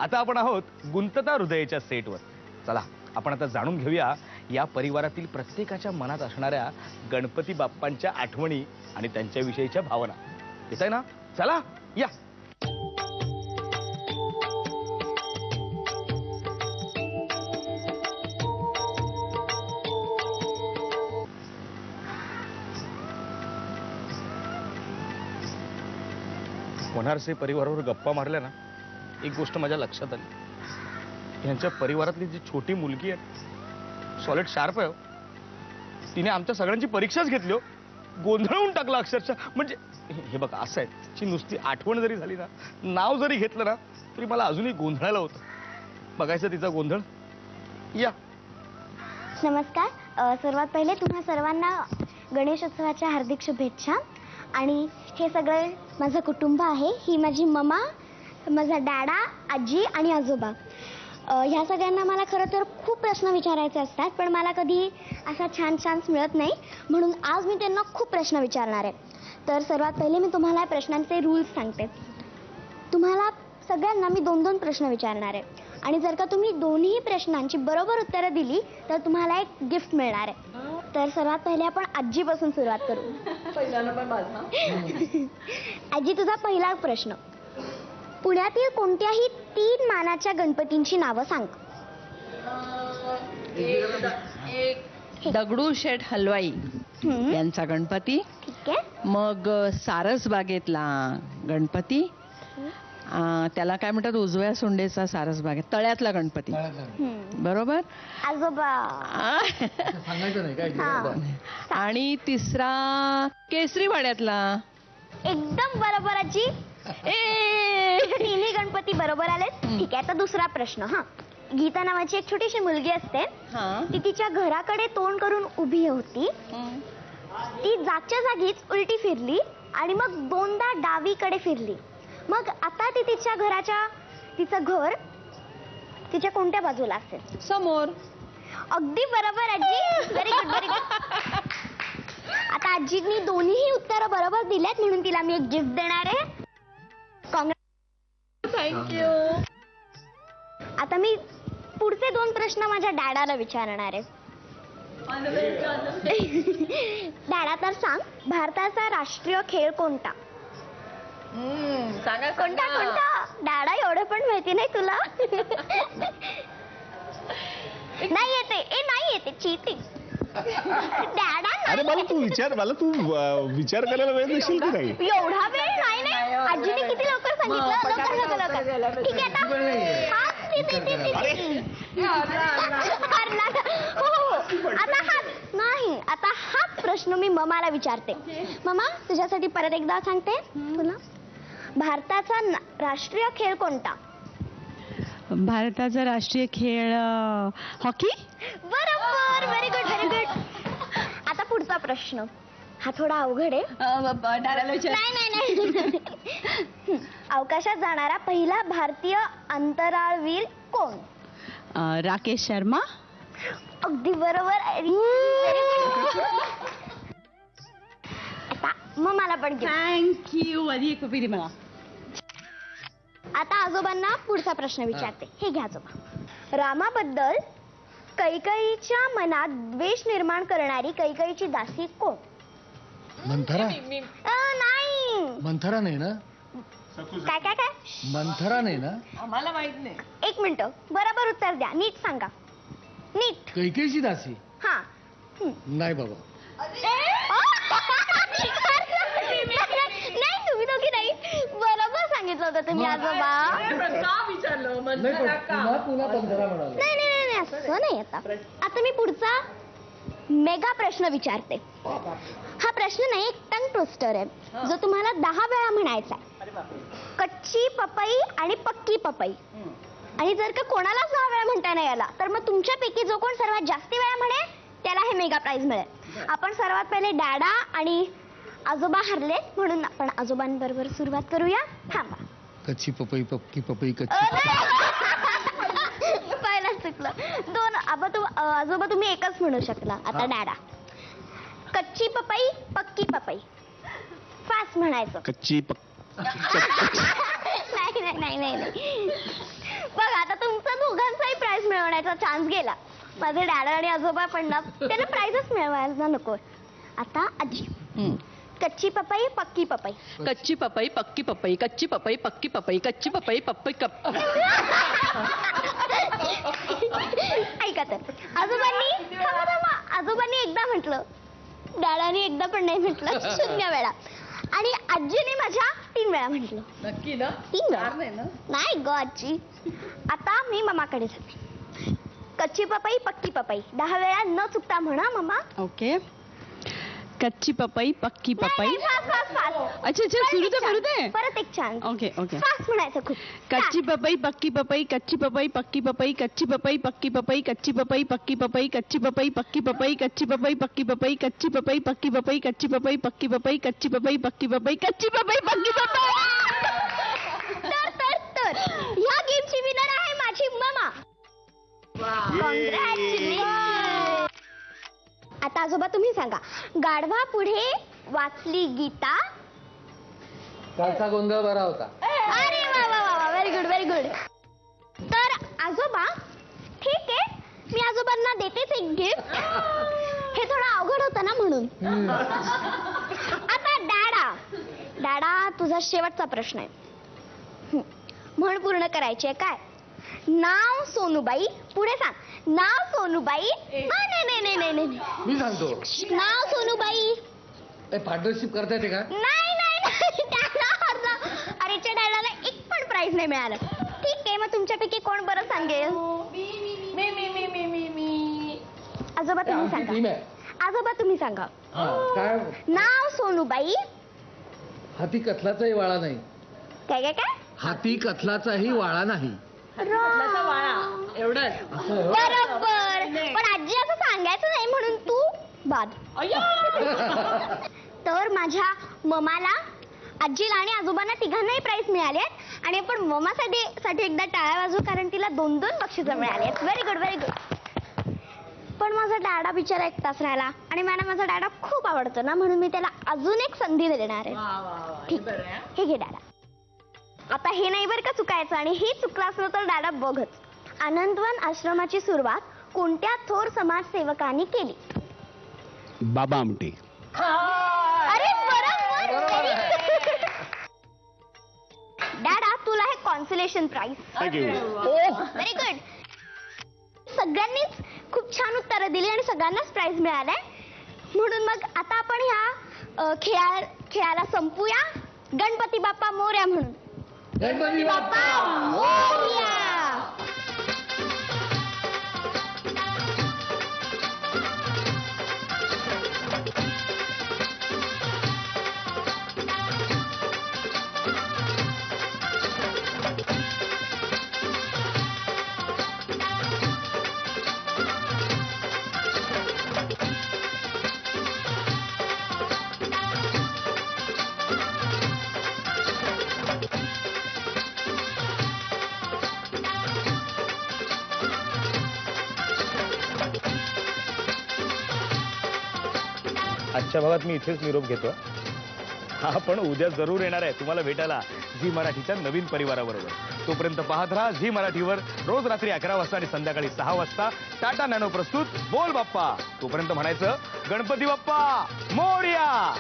आता आपण आहोत गुंतता हृदयाच्या सेटवर. चला आपण आता जाणून घेऊया या परिवारातील प्रत्येकाच्या मनात असणाऱ्या गणपती बाप्पांच्या आठवणी आणि त्यांच्याविषयीच्या भावना. येत आहे ना? चला या. वनारसे परिवारावर गप्पा मारल्या ना, एक गोष्ट माझ्या लक्षात आली. यांच्या परिवारातली जी छोटी मुलगी आहे, सॉलिड शार्प आहे. तिने आमच्या सगळ्यांची परीक्षाच घेतली हो. गोंधळून टाकला अक्षरशः. म्हणजे हे बघा असं आहे, तिची नुसती आठवण जरी झाली ना, नाव जरी घेतलं ना, तरी मला अजूनही गोंधळायला होतं. बघायचं तिचा गोंधळ. या. नमस्कार. सर्वात पहिले तुम्हा सर्वांना गणेशोत्सवाच्या हार्दिक शुभेच्छा. आणि हे सगळं माझं कुटुंब आहे. ही माझी मम्मा, माझा डॅडा, आजी आणि आजोबा. ह्या सगळ्यांना मला खरं तर खूप प्रश्न विचारायचे असतात, पण मला कधी असा छान चान्स मिळत नाही, म्हणून आज मी त्यांना खूप प्रश्न विचारणार आहे. तर सर्वात पहिले मी तुम्हाला प्रश्नांचे रूल्स सांगते. तुम्हाला सगळ्यांना मी 2-2 प्रश्न विचारणार आहे आणि जर का तुम्ही दोन्ही प्रश्नांची बरोबर उत्तरं दिली तर तुम्हाला एक गिफ्ट मिळणार आहे. तर सर्वात पहिले आपण आजीपासून सुरुवात करू. पहिला नंबर माझा. आजी, तुझा पहिला प्रश्न. पुण्यातील कोणत्याही 3 मानाच्या गणपतींची नावं सांग. एक दगडूशेठ हलवाई यांचा गणपती. ठीक आहे. मग सारसबागेतला गणपती, त्याला काय म्हणतात, उजव्या सोंडेचा सारसबागेत तळ्यातला गणपती. बरोबर. आजोबा. सांगायचं नाही काय. हां. आणि तिसरा केसरीवाड्यातला. एकदम बरोबर आजी. तिन्ही गणपती बरोबर आले. ठीक आहे. आता दुसरा प्रश्न. हा, गीता नावाची एक छोटीशी मुलगी असते. ती तिच्या घराकडे तोंड करून उभी होती. ती जागच्या जागीच उलटी फिरली आणि मग 2दा डावीकडे फिरली. मग आता ती तिचं घर तिच्या कोणत्या बाजूला असेल? समोर. अगदी बरोबर आजी. Very good, very good. आता आजींनी दोन्ही उत्तरं बरोबर दिल्यात, म्हणून तिला मी एक गिफ्ट देणार आहे. थँक्यू. आता मी पुढचे 2 प्रश्न माझ्या डॅडाला विचारणार आहे. डॅडा, तर सांग, भारताचा राष्ट्रीय खेळ कोणता? सांगा. कोणता? डॅडा, एवढं पण माहिती नाही तुला? नाही येते. नाही येते. चीटिंग. डॅडा, अरे मला तू विचार करायला वेळ देशील की नाही? एवढा वेळ नाही. आजीने किती लवकर सांगितलं. लवकर. ठीक आहे. आता हाच प्रश्न मी ममाला विचारते. ममा, तुझ्यासाठी परत एकदा सांगते तुला. भारताचा राष्ट्रीय खेळ कोणता? भारताचा राष्ट्रीय खेळ हॉकी. बरोबर. Very good, very good. आता पुढचा प्रश्न. हा थोडा अवघड आहे. नाही. अवकाशात जाणारा पहिला भारतीय अंतराळवीर कोण? राकेश शर्मा. अगदी बरोबर. आता मग मला पण थँक्यू. आधी एक पपी दे मला. आता आजोबांना पुढचा प्रश्न विचारते. हे घ्या आजोबा. रामाबद्दल कैकेयीच्या मनात द्वेष निर्माण करणारी कैकेयीची दासी कोण? मंथरा. नाही. मंथरा नाही ना? काय काय काय? मंथरा नाही ना? आम्हाला माहित नाही. 1 मिनिट. बरोबर उत्तर द्या. नीट सांगा. नीट. कैकेयीची दासी. हा. नाही बाबा. नाही, तुम्ही दोघी नाही. बरोबर सांगितलं होतं तुम्ही आजोबा. पुन्हा मंथरा म्हणाले. नाही, असं नाही. आता मी पुढचा मेगा प्रश्न विचारते. हा प्रश्न नाही, एक टंग ट्विस्टर आहे, जो तुम्हाला 10 वेळा म्हणायचा आहे. कच्ची पपई आणि पक्की पपई. आणि जर का कोणालाच 10 वेळा म्हणता नाही आला तर मग तुमच्यापैकी जो कोण सर्वात जास्त वेळा म्हणेल त्याला हे मेगा प्राइज मिळेल. आपण सर्वात पहिले डॅडा आणि आजोबा हरले, म्हणून आपण आजोबांबरोबर सुरुवात करूया. थांबा. कच्ची पपई पक्की पपई कच्ची. पहिला चुकलं. 2. आजोबा तुम्ही एकच म्हणू शकला. आता डॅडा. कच्ची पपई पक्की पपई. फास्ट म्हणायचं. कच्ची नाही. बघ आता तुमचा दोघांचाही प्राइज मिळवण्याचा चान्स गेला. माझे डॅडा आणि आजोबा पण ना त्यांना प्राइजच मिळवायला नको. आता आजी. कच्ची पपई पक्की पपई. कच्ची पपई पक्की पपई, कच्ची पपई पक्की पपई, कच्ची पपई पपई कप. ऐका तर आजोबांनी एकदा म्हटलं, डॅडाने एकदा पण नाही म्हटलं, 0 वेळा. आणि आजीने माझ्या 3 वेळा म्हटलं. नक्की ना? 3 वेळा नाही ना? नाही ग आजी. आता मी ममाकडे जाते. कच्ची पपई पक्की पपई 10 वेळा न चुकता म्हणा मम्मा. ओके. कच्ची पपई पक्की पपई. फास्ट अच्छा सुरू तर करू दे. परत एक चान्स. Okay okay. फास्ट म्हणायचं खूप. कच्ची पपई पक्की पपई, कच्ची पपई पक्की पपई, कच्ची पपई पक्की पपई, कच्ची पपई पक्की पपई, कच्ची पपई पक्की पपई, कच्ची पपई पक्की पपई, कच्ची पपई पक्की पपई, कच्ची पपई पक्की पपई, कच्ची पपई पक्की पपई, कच्ची पपई पक्की पपई. तर ह्या गेमची विनर आहे माझी ममा. कॉंग्रॅच्युलेशन. आता आजोबा तुम्ही सांगा, गाढवा पुढे वाचली गीता. कालचा गोंधळ बरा होता. अरे वा वा वा, व्हेरी गुड व्हेरी गुड. तर आजोबा, ठीक आहे, मी आजोबांना देतेच एक गिफ्ट. हे थोडं अवघड होतं ना म्हणून. आता डॅडा तुझा शेवटचा प्रश्न आहे. म्हण पूर्ण करायची आहे काय? नाव सोनूबाई. पुढे सांग. नाव सोनूबाई. नाही. मी सांगतो. नाव सोनूबाई. पार्टनरशिप करता येते का? नाही अरेच्या डॅडाला एक पण प्राइज नाही मिळालं. ठीक आहे, मग तुमच्यापैकी कोण बरं सांगेल? आजोबा तुम्ही आमची टीम सांगा. आहे. आजोबा तुम्ही सांगा. काय नाव सोनूबाई. हाती कथलाचाही वाळा नाही. काय हाती कथलाचाही वाळा नाही. एवढंच. असं बरोबर. पण आजी असं सांगायचं नाही म्हणून तू बाद. तर माझ्या ममाला, आजीला आणि आजोबांना तिघांनाही प्राइज मिळाले आहेत. आणि आपण ममासाठी एकदा टाळ्या वाजवू, कारण तिला 2-2 बक्षिसं मिळाली आहेत. Very good very good. पण माझा डॅडा बिचारा एकटाच राहिला आणि मला माझा डॅडा खूप आवडतो ना, म्हणून मी त्याला अजून एक संधी देणार आहे. ठीक, हे घे डॅडा. आता हे नाही बरं का चुकायचं, आणि हे चुकलं असलं तर डॅडा बघच. आनंदवन आश्रमाची सुरुवात कोणत्या थोर समाजसेवकांनी केली? बाबा आमटे. अरे बरोबर. डॅडा तुला हे consolation prize. Thank you. Very good. सगळ्यांनीच खूप छान उत्तरं दिली आणि सगळ्यांनाच प्राइज मिळालंय. म्हणून मग आता आपण ह्या खेळाला संपूया. गणपती बाप्पा मोरया म्हणून. गणपती बाप्पा मोरया. आजच्या भागात मी इथेच निरोप घेतो. हा पण उद्या जरूर येणार आहे तुम्हाला भेटायला झी मराठीच्या नवीन परिवाराबरोबर. तोपर्यंत पाहत राहा झी मराठीवर रोज रात्री 11 वाजता आणि संध्याकाळी 6 वाजता टाटा नॅनो प्रस्तुत बोल बाप्पा. तोपर्यंत म्हणायचं गणपती बाप्पा मोरया.